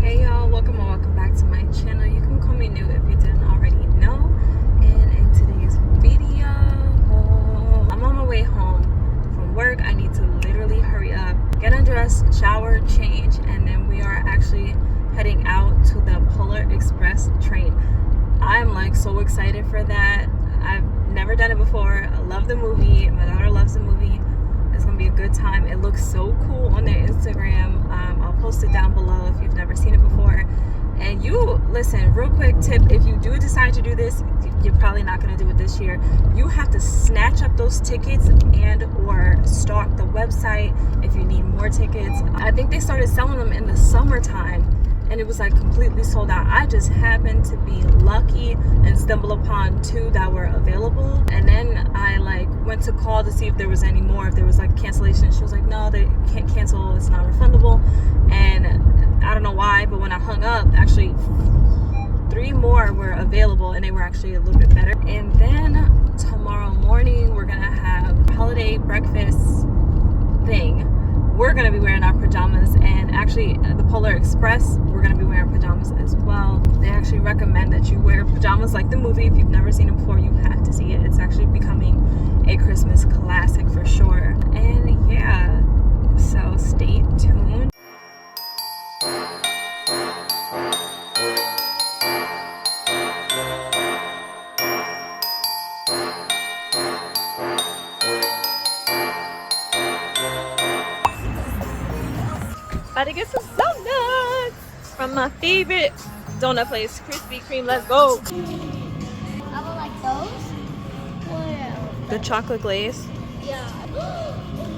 Hey y'all, welcome back to my channel. You can call me new if you didn't already know. And in today's video, I'm on my way home from work. I need to literally hurry up, get undressed, shower, change, and then we are actually heading out to the Polar Express train. I'm like so excited for that. I've never done it before. I love the movie. My daughter loves the movie. It's gonna be a good time. It looks so cool on their Instagram. I'll post it down below if you've never seen it before. And you listen, real quick tip, if you do decide to do this, you're probably not gonna do it this year. You have to snatch up those tickets and or stalk the website if you need more tickets. I think they started selling them in the summertime and it was like completely sold out. I just happened to be lucky and stumble upon 2 that were available, and then I like went to call to see if there was any more, if there was like cancellation. She was like, no, they can't cancel, it's not refundable. And I don't know why, but when I hung up, actually 3 more were available and they were actually a little bit better. And then tomorrow morning we're gonna have a holiday breakfast thing. We're gonna be wearing our pajamas, and actually at the Polar Express we're gonna be wearing pajamas as well. They actually recommend that you wear pajamas like the movie. If you've never seen it before, you have to see it. It's actually becoming a Christmas classic for sure. And yeah, so stay tuned. About to get some donuts from my favorite donut place, Krispy Kreme. Let's go. I would like those. What else? The chocolate glaze. Yeah. And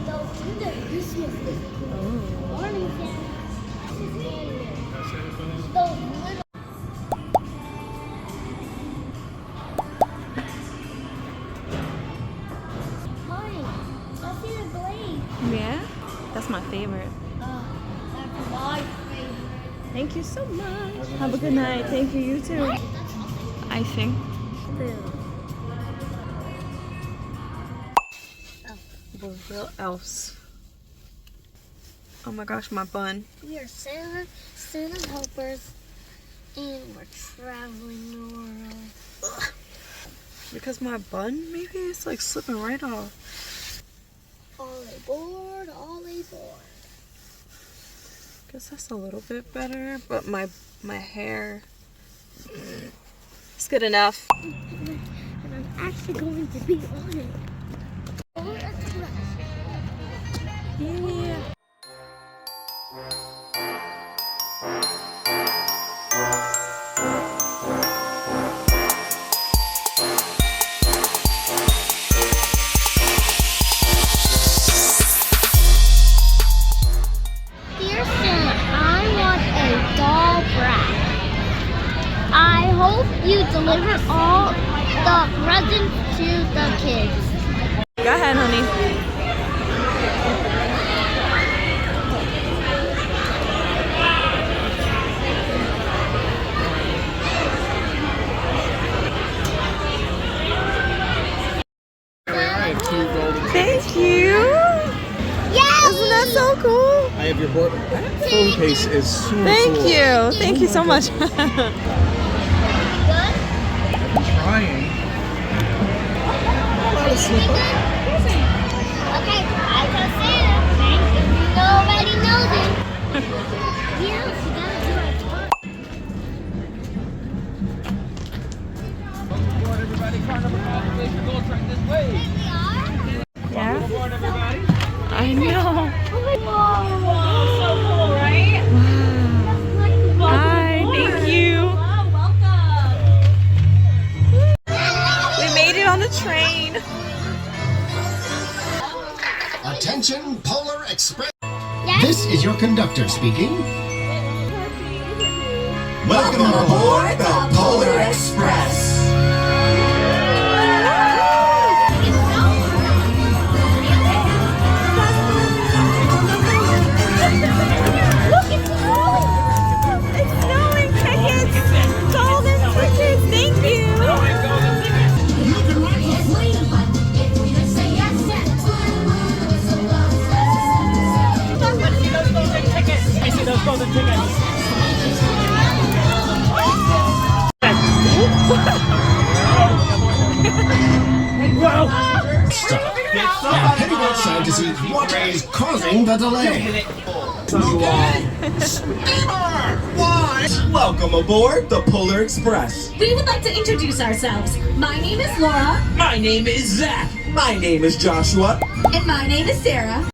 those in the Christmas. Morning Santa. Those little. Honey, let's see the glaze. Yeah, that's my favorite. That's my favorite. Thank you so much. Have a good night. Thank you. You too. Icing. We're real elves. Oh my gosh, my bun. We are Santa helpers, and we're traveling the world. Ugh. Because my bun, maybe it's like slipping right off. All aboard, all aboard. Guess that's a little bit better, but my hair, it's good enough. And I'm actually going to be on it. Polar Express. Yeah. Dear Santa, I want a doll brat. I hope you deliver all the presents to the kids. Go ahead, honey. Thank you. Yeah. Isn't that so cool? I have your board. That phone case is super Thank cool. you. Thank you so much. Good? Trying. Not a slipper. Okay, I can see it. Nobody knows it. Yeah, we gotta do our part. Welcome aboard, everybody. Carnival Constellation Gold Train this way. Yeah, Welcome aboard, everybody. I know. Whoa, So cool, right? wow. Hi, thank you. Welcome. We made it on the train. Attention, Polar Express. Yes? This is your conductor speaking. Welcome aboard the Polar Express. Look, it's snowing! It's snowing! Tickets! Golden tickets! Thank you! I see those golden tickets. Stop. And heading outside to see what is causing the delay. Steamer! Why? Welcome aboard the Polar Express. We would like to introduce ourselves. My name is Laura. My name is Zach. My name is Joshua. And my name is Sarah.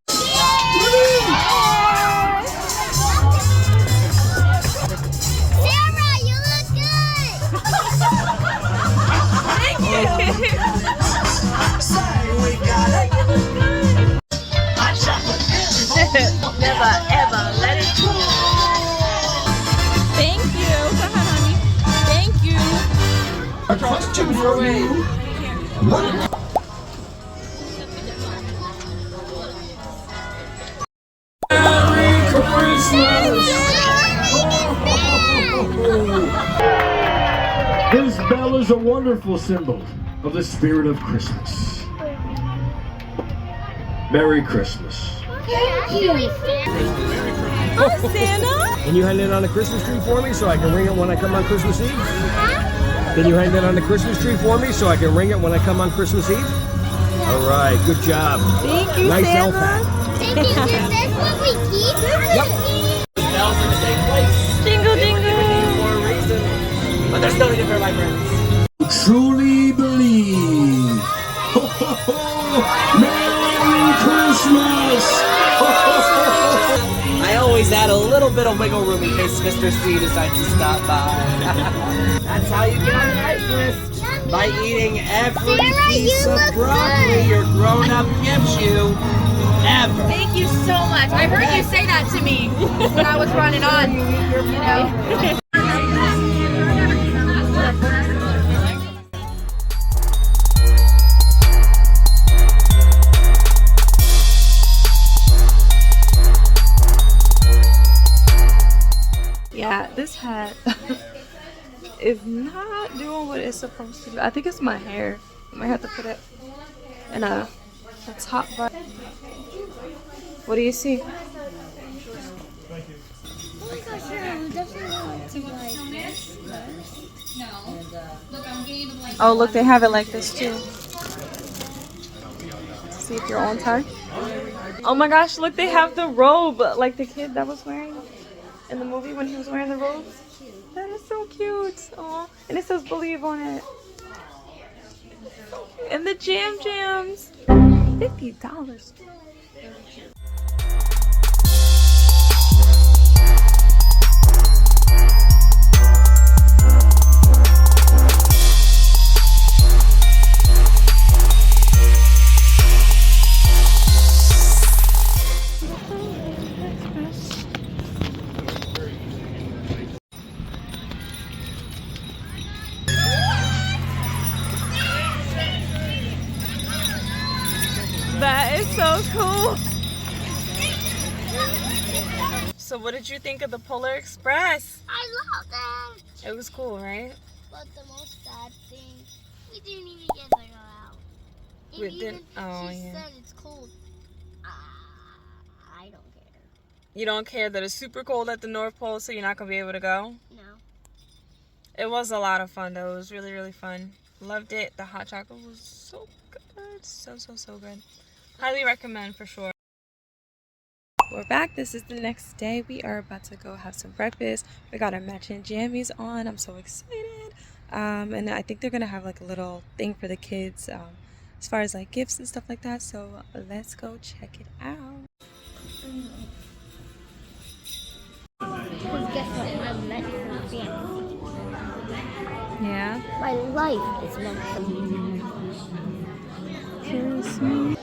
Sarah, you look good! Say we got it. Never ever let it go. Thank you. Go ahead, honey. Thank you. A question for you. What? This bell is a wonderful symbol of the spirit of Christmas. Merry Christmas. Oh, Santa. Can you hang it on the Christmas tree for me so I can ring it when I come on Christmas Eve? Can you hang it on the Christmas tree for me so I can ring it when I come on Christmas Eve? All right, good job. Thank you, Nice elf Santa. hat. Thank you, is this what we keep? Yep. Bells in the same place. Jingle, jingle. For a reason. But there's no different, my friends. Truly believe. Ho, ho, ho. Merry Christmas. Ho, ho, ho. I always add a little bit of wiggle room in case Mr. C decides to stop by. That's how you get on the nice list. By eating every Sarah, piece you of look broccoli good. your grown-up gives you. Ever. Thank you so much. I heard you say that to me when I was running on. You know? Yeah, this hat is not doing what it's supposed to do. I think it's my hair. I might have to put it in a top bun. What do you see? Oh my gosh, yeah, we definitely want to like this. Oh, look, they have it like this too. See if you're on time. Oh my gosh, look, they have the robe like the kid that was wearing in the movie when he was wearing the robe. That is so cute. Aw. And it says believe on it. And the jam jams. $50. That is so cool. So what did you think of the Polar Express? I love that. It was cool, right? But the most sad thing, we didn't even get to go out. And We even didn't- oh, she yeah. said it's cold. I don't care. You don't care that it's super cold at the North Pole, so you're not going to be able to go? No. It was a lot of fun, though. It was really, really fun. Loved it. The hot chocolate was so good. So, so, so good. Highly recommend for sure. We're back. This is the next day. We are about to go have some breakfast. We got our matching jammies on. I'm so excited. And I think they're going to have like a little thing for the kids as far as like gifts and stuff like that. So let's go check it out. Because guess what? I'm meant for fantasy. Yeah. My life is meant for Kiss me.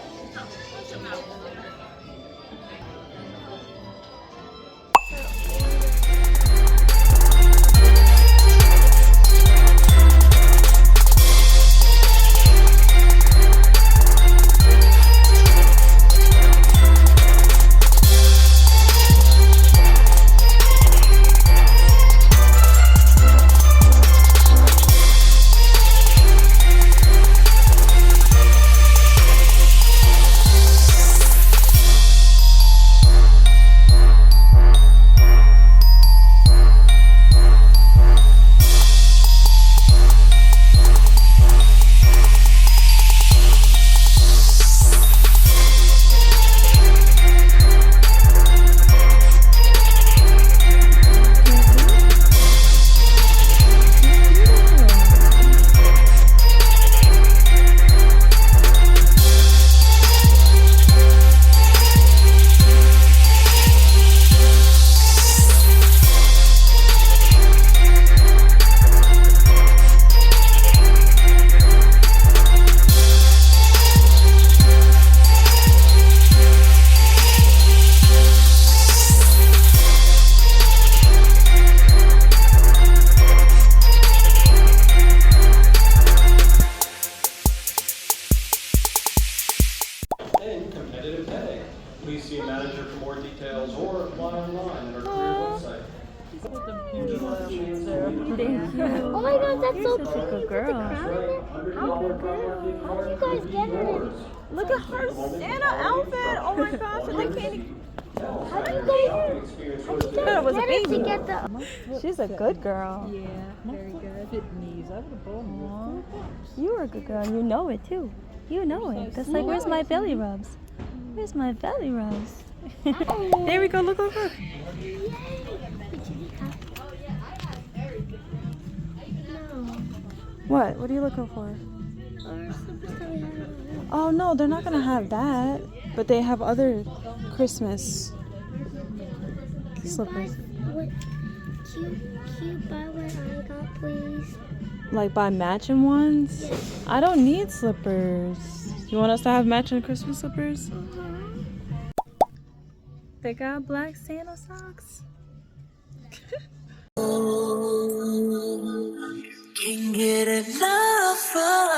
that's so You're such a cute. good With the girl. crown in it. How did you guys get it? Look at her Santa outfit. Oh my gosh, and the candy. How did you guys It was a get it baby. to get the... She's a good girl. Yeah, very good. You are a good girl. You know it too. You know it. That's like, where's my belly rubs? Where's my belly rubs? There we go. Look, look, look. What? What are you looking for? Oh no, they're not gonna have that. But they have other Christmas slippers. Can you buy what I got, please? Like buy matching ones? I don't need slippers. You want us to have matching Christmas slippers? They got black Santa socks. Can't get enough of